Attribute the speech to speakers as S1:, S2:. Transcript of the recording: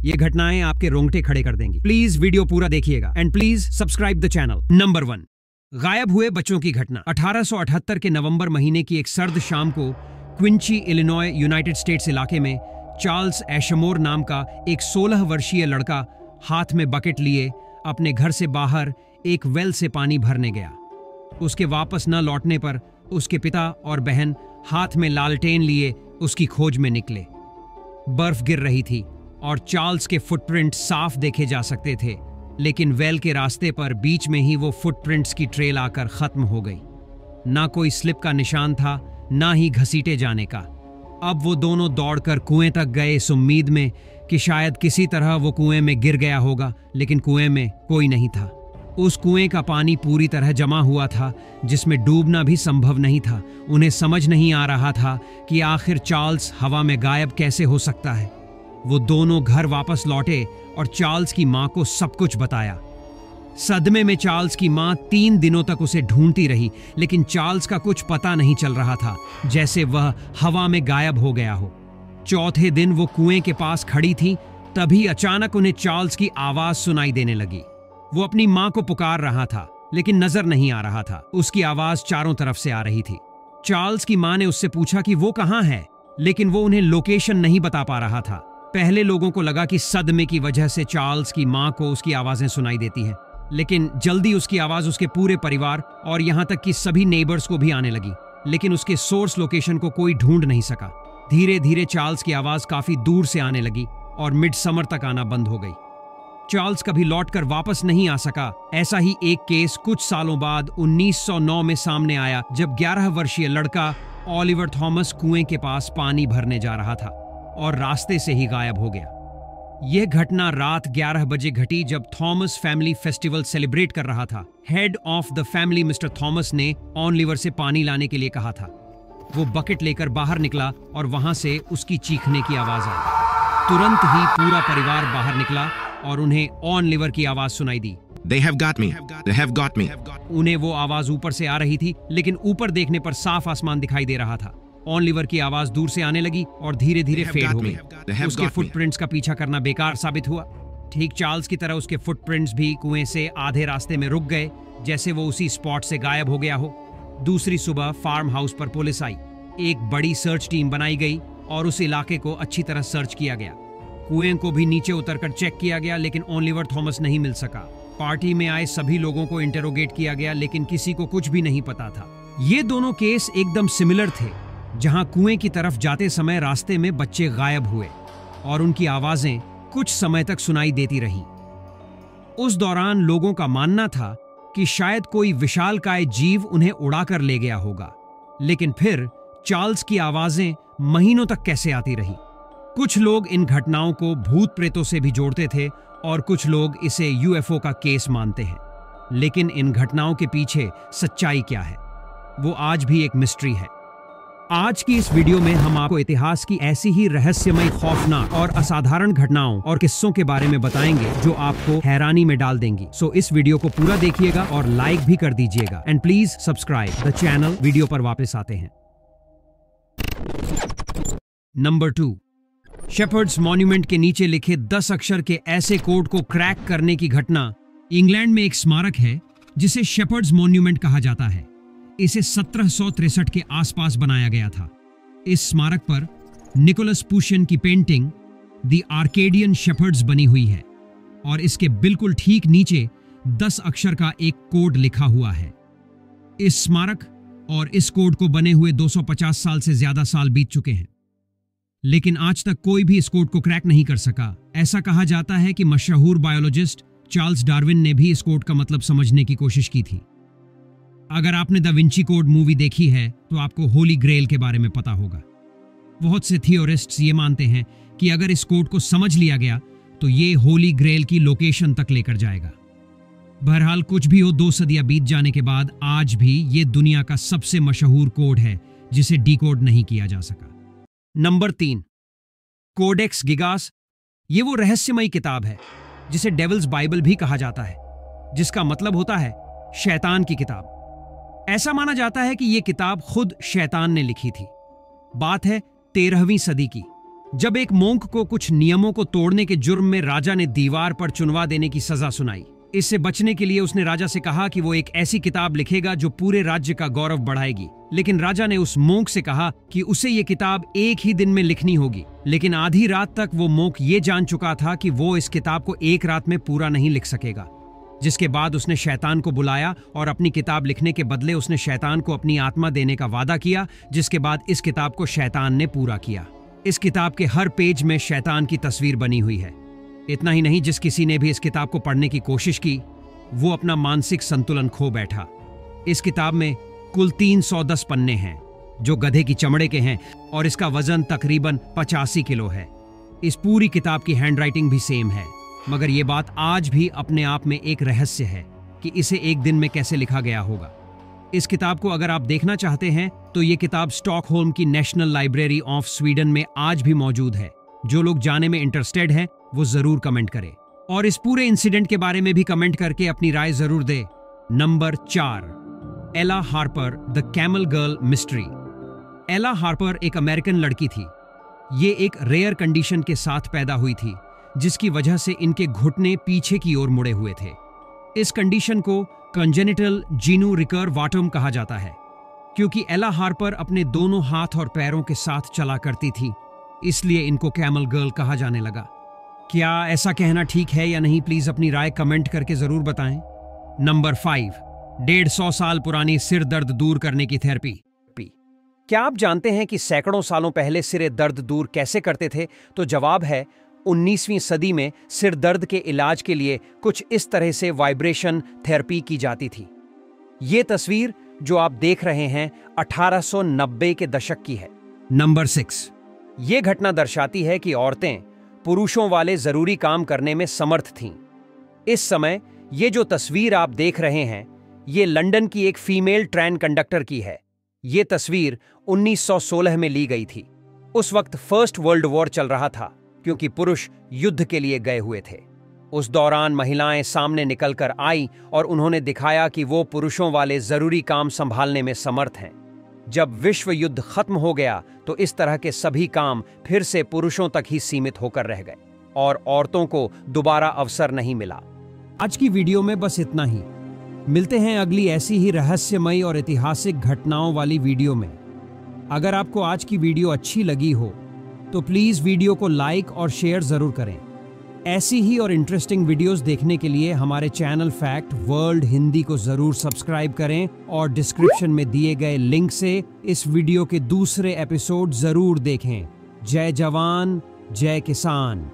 S1: ये घटनाएं आपके रोंगटे खड़े कर देंगी। प्लीज वीडियो पूरा देखिएगा and please subscribe the channel. Number 1, गायब हुए बच्चों की घटना। 1878 के नवंबर महीने की एक सर्द शाम को क्विंची, इलिनॉय, यूनाइटेड स्टेट्स इलाके में चार्ल्स एशमोर नाम का एक 16 वर्षीय लड़का हाथ में बकेट लिए अपने घर से बाहर एक वेल से पानी भरने गया। उसके वापस न लौटने पर उसके पिता और बहन हाथ में लालटेन लिए उसकी खोज में निकले। बर्फ गिर रही थी और चार्ल्स के फुटप्रिंट साफ देखे जा सकते थे, लेकिन वेल के रास्ते पर बीच में ही वो फुटप्रिंट्स की ट्रेल आकर खत्म हो गई। ना कोई स्लिप का निशान था, ना ही घसीटे जाने का। अब वो दोनों दौड़कर कुएं तक गए इस उम्मीद में कि शायद किसी तरह वो कुएं में गिर गया होगा, लेकिन कुएं में कोई नहीं था। उस कुएं का पानी पूरी तरह जमा हुआ था, जिसमें डूबना भी संभव नहीं था। उन्हें समझ नहीं आ रहा था कि आखिर चार्ल्स हवा में गायब कैसे हो सकता है। वो दोनों घर वापस लौटे और चार्ल्स की मां को सब कुछ बताया। सदमे में चार्ल्स की मां 3 दिनों तक उसे ढूंढती रही, लेकिन चार्ल्स का कुछ पता नहीं चल रहा था, जैसे वह हवा में गायब हो गया हो। चौथे दिन वो कुएं के पास खड़ी थी, तभी अचानक उन्हें चार्ल्स की आवाज सुनाई देने लगी। वो अपनी मां को पुकार रहा था, लेकिन नजर नहीं आ रहा था। उसकी आवाज चारों तरफ से आ रही थी। चार्ल्स की मां ने उससे पूछा कि वो कहां है, लेकिन वो उन्हें लोकेशन नहीं बता पा रहा था। पहले लोगों को लगा कि सदमे की वजह से चार्ल्स की मां को उसकी आवाजें सुनाई देती हैं, लेकिन जल्दी उसकी आवाज उसके पूरे परिवार और यहां तक कि सभी नेबर्स को भी आने लगी, लेकिन उसके सोर्स लोकेशन को कोई ढूंढ नहीं सका। धीरे धीरे चार्ल्स की आवाज काफी दूर से आने लगी और मिड समर तक आना बंद हो गई। चार्ल्स कभी लौटकर वापस नहीं आ सका। ऐसा ही एक केस कुछ सालों बाद 1909 में सामने आया, जब 11 वर्षीय लड़का ओलिवर थॉमस कुएं के पास पानी भरने जा रहा था और रास्ते से ही गायब हो गया। यह घटना रात 11 बजे घटी, जब थॉमस फैमिली फेस्टिवल सेलिब्रेट कर रहा था। Head of the family mister Thomas ने ओलिवर से पानी लाने के लिए कहा था। वो बकेट लेकर बाहर निकला और वहां से उसकी चीखने की आवाज आई। तुरंत ही पूरा परिवार बाहर निकला और उन्हें ओलिवर की आवाज सुनाई दी।
S2: They have got me. They have got me.
S1: उन्हें वो आवाज ऊपर से आ रही थी, लेकिन ऊपर देखने पर साफ आसमान दिखाई दे रहा था। ओलिवर की आवाज दूर से आने लगी और धीरे धीरे फेड हो गई। उसके फुटप्रिंट्स का पीछा करना बेकार साबित हुआ। ठीक चार्ल्स की तरह उसके फुटप्रिंट्स भी कुएं से आधे रास्ते में रुक गए, जैसे वो उसी स्पॉट से गायब हो गया हो। दूसरी सुबह फार्म हाउस पर पुलिस आई। एक बड़ी सर्च टीम बनाई गई और उस इलाके को अच्छी तरह सर्च किया गया। कुएं को भी नीचे उतरकर चेक किया गया, लेकिन ओलिवर थॉमस नहीं मिल सका। पार्टी में आए सभी लोगों को इंटेरोगेट किया गया, लेकिन किसी को कुछ भी नहीं पता था। ये दोनों केस एकदम सिमिलर थे, जहां कुएं की तरफ जाते समय रास्ते में बच्चे गायब हुए और उनकी आवाजें कुछ समय तक सुनाई देती रहीं। उस दौरान लोगों का मानना था कि शायद कोई विशालकाय जीव उन्हें उड़ाकर ले गया होगा, लेकिन फिर चार्ल्स की आवाजें महीनों तक कैसे आती रही। कुछ लोग इन घटनाओं को भूत प्रेतों से भी जोड़ते थे और कुछ लोग इसे यूएफओ का केस मानते हैं, लेकिन इन घटनाओं के पीछे सच्चाई क्या है, वो आज भी एक मिस्ट्री है। आज की इस वीडियो में हम आपको इतिहास की ऐसी ही रहस्यमय, खौफनाक और असाधारण घटनाओं और किस्सों के बारे में बताएंगे जो आपको हैरानी में डाल देंगी। सो इस वीडियो को पूरा देखिएगा और लाइक भी कर दीजिएगा and please subscribe the channel. Video पर वापस आते हैं। नंबर 2, शेपर्ड्स मॉन्यूमेंट के नीचे लिखे 10 अक्षर के ऐसे कोड को क्रैक करने की घटना। इंग्लैंड में एक स्मारक है जिसे शेपर्ड्स मॉन्यूमेंट कहा जाता है। इसे 1763 के आसपास बनाया गया था। इस स्मारक पर निकोलस पुशियन की पेंटिंग द आर्केडियन शेपर्ड्स बनी हुई है और इसके बिल्कुल ठीक नीचे 10 अक्षर का एक कोड लिखा हुआ है। इस स्मारक और इस कोड को बने हुए 250 साल से ज्यादा साल बीत चुके हैं, लेकिन आज तक कोई भी इस कोड को क्रैक नहीं कर सका। ऐसा कहा जाता है कि मशहूर बायोलॉजिस्ट चार्ल्स डार्विन ने भी इस कोड का मतलब समझने की कोशिश की थी। अगर आपने द विंची कोड मूवी देखी है तो आपको होली ग्रेल के बारे में पता होगा। बहुत से थियोरिस्ट्स ये मानते हैं कि अगर इस कोड को समझ लिया गया तो ये होली ग्रेल की लोकेशन तक लेकर जाएगा। बहरहाल कुछ भी हो, 2 सदियां बीत जाने के बाद आज भी ये दुनिया का सबसे मशहूर कोड है जिसे डिकोड नहीं किया जा सका। Number 3, Codex Gigas. ये वो रहस्यमयी किताब है जिसे डेविल्स बाइबल भी कहा जाता है, जिसका मतलब होता है शैतान की किताब। ऐसा माना जाता है कि यह किताब खुद शैतान ने लिखी थी। बात है 13वीं सदी की। जब एक मोंक को कुछ नियमों को तोड़ने के जुर्म में राजा ने दीवार पर चुनवा देने की सजा सुनाई। इससे बचने के लिए उसने राजा से कहा कि वो एक ऐसी किताब लिखेगा जो पूरे राज्य का गौरव बढ़ाएगी। लेकिन राजा ने उस मोंक से कहा कि उसे ये किताब एक ही दिन में लिखनी होगी। लेकिन आधी रात तक वो मोंक ये जान चुका था कि वो इस किताब को एक रात में पूरा नहीं लिख सकेगा। जिसके बाद उसने शैतान को बुलाया और अपनी किताब लिखने के बदले उसने शैतान को अपनी आत्मा देने का वादा किया, जिसके बाद इस किताब को शैतान ने पूरा किया। इस किताब के हर पेज में शैतान की तस्वीर बनी हुई है। इतना ही नहीं, जिस किसी ने भी इस किताब को पढ़ने की कोशिश की वो अपना मानसिक संतुलन खो बैठा। इस किताब में कुल 310 पन्ने हैं जो गधे की चमड़े के हैं और इसका वजन तकरीबन 85 किलो है। इस पूरी किताब की हैंडराइटिंग भी सेम है, मगर ये बात आज भी अपने आप में एक रहस्य है कि इसे एक दिन में कैसे लिखा गया होगा। इस किताब को अगर आप देखना चाहते हैं तो ये किताब स्टॉकहोल्म की नेशनल लाइब्रेरी ऑफ स्वीडन में आज भी मौजूद है। जो लोग जाने में इंटरेस्टेड हैं वो जरूर कमेंट करें और इस पूरे इंसिडेंट के बारे में भी कमेंट करके अपनी राय जरूर दे। नंबर 4, एला Harper the camel girl mystery. एला हार्पर एक अमेरिकन लड़की थी। ये एक रेयर कंडीशन के साथ पैदा हुई थी जिसकी वजह से इनके घुटने पीछे की ओर मुड़े हुए थे। इस कंडीशन को कंजेनिटल जीनू रिकर्वाटम कहा जाता है। क्योंकि एला हार्पर अपने दोनों हाथ और पैरों के साथ चला करती थी, इसलिए इनको कैमल गर्ल कहा जाने लगा। क्या ऐसा कहना ठीक है या नहीं, प्लीज अपनी राय कमेंट करके जरूर बताएं। नंबर 5, 150 साल पुरानी सिर दर्द दूर करने की थेरेपी। क्या आप जानते हैं कि सैकड़ों सालों पहले सिर दर्द दूर कैसे करते थे? तो जवाब है 19वीं सदी में सिर दर्द के इलाज के लिए कुछ इस तरह से वाइब्रेशन थेरेपी की जाती थी। ये तस्वीर जो आप देख रहे हैं 1890 के दशक की है। नंबर 6, ये घटना दर्शाती है कि औरतें पुरुषों वाले जरूरी काम करने में समर्थ थीं। इस समय ये जो तस्वीर आप देख रहे हैं ये लंदन की एक फीमेल ट्रेन कंडक्टर की है। ये तस्वीर 1916 में ली गई थी। उस वक्त फर्स्ट वर्ल्ड वॉर चल रहा था क्योंकि पुरुष युद्ध के लिए गए हुए थे। उस दौरान महिलाएं सामने निकलकर आई और उन्होंने दिखाया कि वो पुरुषों वाले जरूरी काम संभालने में समर्थ हैं। जब विश्व युद्ध खत्म हो गया तो इस तरह के सभी काम फिर से पुरुषों तक ही सीमित होकर रह गए और औरतों को दोबारा अवसर नहीं मिला। आज की वीडियो में बस इतना ही। मिलते हैं अगली ऐसी ही रहस्यमयी और ऐतिहासिक घटनाओं वाली वीडियो में। अगर आपको आज की वीडियो अच्छी लगी हो तो प्लीज वीडियो को लाइक और शेयर जरूर करें। ऐसी ही और इंटरेस्टिंग वीडियोस देखने के लिए हमारे चैनल फैक्ट वर्ल्ड हिंदी को जरूर सब्सक्राइब करें और डिस्क्रिप्शन में दिए गए लिंक से इस वीडियो के दूसरे एपिसोड जरूर देखें। जय जवान, जय किसान।